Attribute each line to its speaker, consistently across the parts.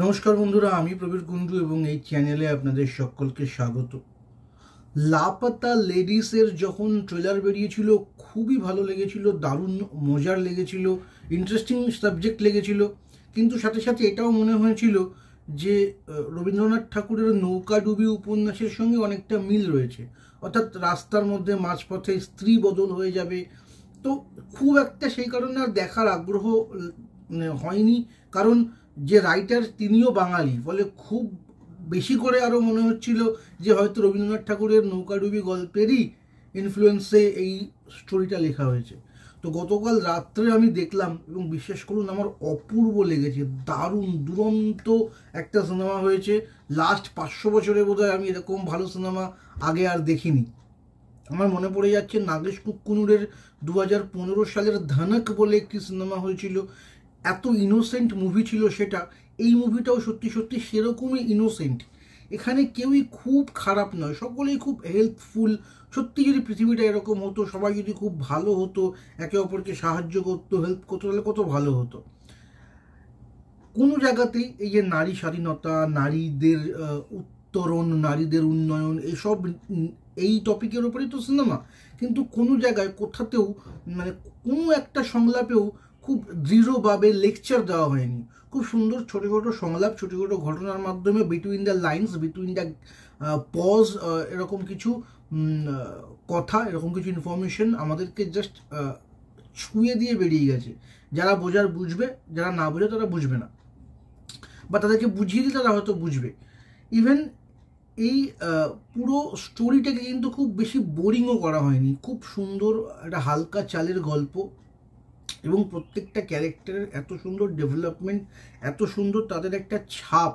Speaker 1: নমস্কার বন্ধুরা, আমি প্রবীর কুণ্ডু এবং এই চ্যানেলে আপনাদের সকলকে স্বাগত। লাপাতা লেডিসের যখন ট্রেলার বেরিয়েছিল খুবই ভালো লেগেছিল, দারুণ মজার লেগেছিল, ইন্টারেস্টিং সাবজেক্ট লেগেছিল। কিন্তু সাথে সাথে এটাও মনে হয়েছিল যে রবীন্দ্রনাথ ঠাকুরের নৌকাডুবি উপন্যাসের সঙ্গে অনেকটা মিল রয়েছে, অর্থাৎ রাস্তার মধ্যে মাঝপথে স্ত্রী বদল হয়ে যাবে। তো খুব একটা সেই কারণে আর দেখার আগ্রহ হয়নি, কারণ যে রাইটার তিনিও বাঙালি, ফলে খুব বেশি করে আরও মনে হচ্ছিল যে হয়তো রবীন্দ্রনাথ ঠাকুরের নৌকাডুবি গল্পেরই ইনফ্লুয়েন্সে এই স্টোরিটা লেখা হয়েছে। তো গতকাল রাত্রে আমি দেখলাম এবং বিশ্বাস করুন আমার অপূর্ব লেগেছে, দারুণ দুরন্ত একটা সিনেমা হয়েছে। লাস্ট 500 বছরে বোধহয় আমি এরকম ভালো সিনেমা আগে আর দেখিনি। আমার মনে পড়ে যাচ্ছে নাগেশ কুক্কুনুরের 2015 সালের ধানক বলে একটি সিনেমা হয়েছিল, এত ইনোসেন্ট মুভি ছিল সেটা। এই মুভিটাও সত্যি সত্যি সেরকমই ইনোসেন্ট। এখানে কেউই খুব খারাপ নয়, সকলেই খুব হেল্পফুল। সত্যি যদি পৃথিবীটা এরকম হতো, সবাই যদি খুব ভালো হতো, একে অপরকে সাহায্য করতো, হেল্প করতো, তাহলে কত ভালো হতো। কোনো জায়গাতেই এই যে নারী স্বাধীনতা, নারীদের উত্তরণ, নারীদের উন্নয়ন, এসব এই টপিকের ওপরেই তো সিনেমা, কিন্তু কোনো জায়গায় কোথাতেও মানে কোনো একটা সংলাপেও খুব দৃঢ়ভাবে লেকচার দেওয়া হয়নি। খুব সুন্দর ছোটো ছোটো সংলাপ, ছোটো ছোটো ঘটনার মাধ্যমে between the lines, between the pause, এরকম কিছু কথা, এরকম কিছু ইনফরমেশন আমাদেরকে জাস্ট ছুঁয়ে দিয়ে বেরিয়ে গেছে। যারা বোঝার বুঝবে, যারা না বোঝে তারা বুঝবে না, বা তাদেরকে বুঝিয়ে দিলে তারা হয়তো বুঝবে। ইভেন এই পুরো স্টোরিটাকে কিন্তু খুব বেশি বোরিংও করা হয়নি। খুব সুন্দর একটা হালকা চালের গল্প, এবং প্রত্যেকটা ক্যারেক্টারের এত সুন্দর ডেভেলপমেন্ট, এত সুন্দর তাদের একটা ছাপ।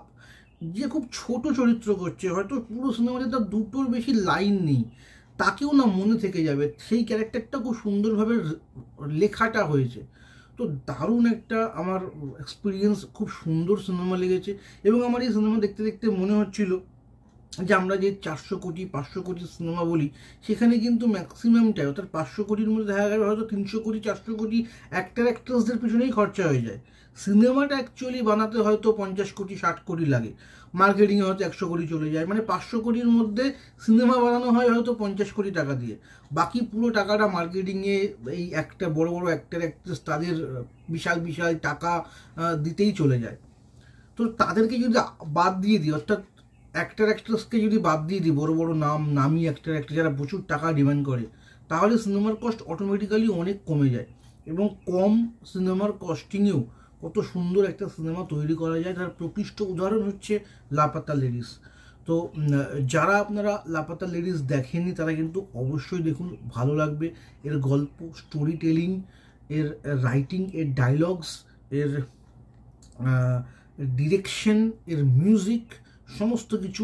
Speaker 1: যে খুব ছোট চরিত্র করছে, হয়তো পুরো সিনেমাতে তার দুটোর বেশি লাইন নেই, তাকেও না মনে থেকে যাবে, সেই ক্যারেক্টারটা খুব সুন্দরভাবে লেখাটা হয়েছে। তো দারুণ একটা আমার এক্সপিরিয়েন্স, খুব সুন্দর সিনেমা লেগেছে। এবং আমার এই সিনেমা দেখতে দেখতে মনে হচ্ছিল যে আমরা যে 400 কোটি 500 কোটি সিনেমা বলি, সেখানে কিন্তু ম্যাক্সিমামটাই, অর্থাৎ 500 কোটির মধ্যে দেখা গেল হয়তো 300 কোটি 400 কোটি অ্যাক্টার অ্যাক্ট্রেসদের পিছনেই খরচা হয়ে যায়। সিনেমাটা অ্যাকচুয়ালি বানাতে হয়তো 50 কোটি 60 কোটি লাগে, মার্কেটিংয়ে হয়তো 100 কোটি চলে যায়, মানে 500 কোটির মধ্যে সিনেমা বানানো হয় হয়তো 50 কোটি টাকা দিয়ে, বাকি পুরো টাকাটা মার্কেটিংয়ে এই একটা বড় বড় অ্যাক্টার অ্যাক্ট্রেস তাদের বিশাল বিশাল টাকা দিতেই চলে যায়। তো তাদেরকে যদি বাদ দিয়ে দিই, অর্থাৎ অ্যাক্টার অ্যাক্ট্রেসকে যদি বাদ দিয়ে দিই, বড় বড় নামি অ্যাক্টার অ্যাক্ট্রেস যারা প্রচুর টাকা ডিমান্ড করে, তাহলে সিনেমার কস্ট অটোমেটিক্যালি অনেক কমে যায়। এবং কম সিনেমার কস্টিংয়েও কত সুন্দর একটা সিনেমা তৈরি করা যায়, তার প্রকৃষ্ট উদাহরণ হচ্ছে লাপাতা লেডিস। তো যারা আপনারা লাপাতা লেডিস দেখেননি তারা কিন্তু অবশ্যই দেখুন, ভালো লাগবে। এর গল্প, স্টোরি টেলিং, এর রাইটিং, এর ডায়লগস, এর ডিরেকশন, এর মিউজিক, সমস্ত কিছু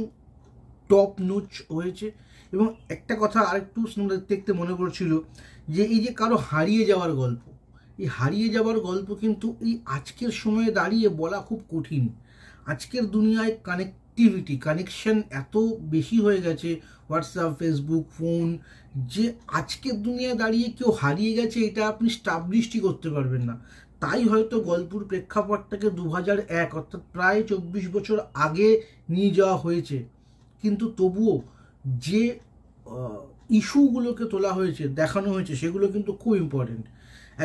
Speaker 1: টপ নোচ হয়েছে। এবং একটা কথা আরেকটু দেখতে মনে পড়ছিল যে এই যে কারো হারিয়ে যাওয়ার গল্প, এই হারিয়ে যাওয়ার গল্প কিন্তু এই আজকের সময়ে দাঁড়িয়ে বলা খুব কঠিন। আজকের দুনিয়ায় কানেক্টিভিটি, কানেকশন এত বেশি হয়ে গেছে, হোয়াটসঅ্যাপ, ফেসবুক, ফোন, যে আজকের দুনিয়ায় দাঁড়িয়ে কেউ হারিয়ে গেছে এটা আপনি স্টাবলিশই করতে পারবেন না। তাই হয়তো গল্পের প্রেক্ষাপটটাকে 2001, অর্থাৎ প্রায় 24 বছর আগে নিয়ে যাওয়া হয়েছে। কিন্তু তবুও যে ইস্যুগুলোকে তোলা হয়েছে, দেখানো হয়েছে, সেগুলো কিন্তু খুব ইম্পর্টেন্ট।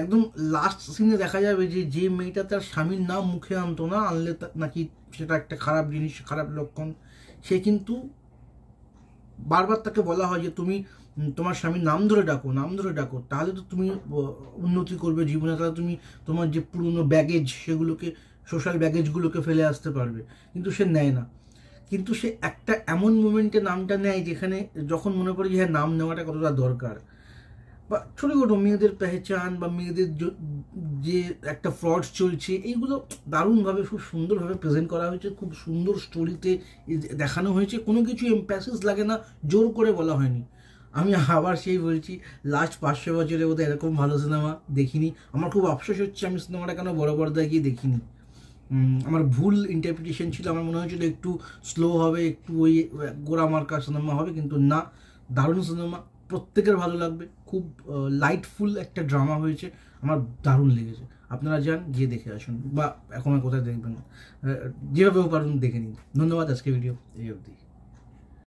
Speaker 1: একদম লাস্ট সিনে দেখা যাবে যে যে মেয়েটা তার স্বামীর নাম মুখে আনতো না, আনলে নাকি সেটা একটা খারাপ জিনিস, খারাপ লক্ষণ, সে কিন্তু বারবার তাকে বলা হয় যে তুমি তোমার স্বামীর নাম ধরে ডাকো, নাম ধরে ডাকো, তাহলে তো তুমি উন্নতি করবে জীবনে, তাহলে তুমি তোমার যে পুরনো ব্যাগেজ, সেগুলোকে, সোশ্যাল ব্যাগেজগুলোকে ফেলে আসতে পারবে। কিন্তু সে নেয় না। কিন্তু সে একটা এমন মোমেন্টে নামটা নেয় যেখানে যখন মনে পড়ে যে হ্যাঁ, নাম নেওয়াটা কতটা দরকার। বা ছোটো ছোটো মেয়েদের পেহচান, বা মেয়েদের যে একটা ফ্রড চলছে, এইগুলো দারুণভাবে খুব সুন্দরভাবে প্রেজেন্ট করা হয়েছে, খুব সুন্দর স্টোরিতে দেখানো হয়েছে। কোনো কিছু এমপ্যাসিস লাগে না, জোর করে বলা হয়নি। আমি আবার সেই বলছি, লাস্ট 500 বছরে বোধহয় এরকম ভালো সিনেমা দেখিনি। আমার খুব আফসোস হচ্ছে আমি সিনেমাটা কেন বড় পর্দায় গিয়ে দেখিনি। আমার ভুল ইন্টারপ্রিটেশন ছিল, আমার মনে হয়েছিল একটু স্লো হবে, একটু ওই গোড়া মার্কা সিনেমা হবে, কিন্তু না, দারুণ সিনেমা, প্রত্যেকের ভালো লাগবে। খুব লাইটফুল একটা ড্রামা হয়েছে, আমার দারুণ লেগেছে। আপনারা যান, গিয়ে দেখে আসুন, বা এখন আর কোথায় দেখবেন, যেভাবেও পারুন দেখে নিন। ধন্যবাদ, আজকে ভিডিও এই অবধি।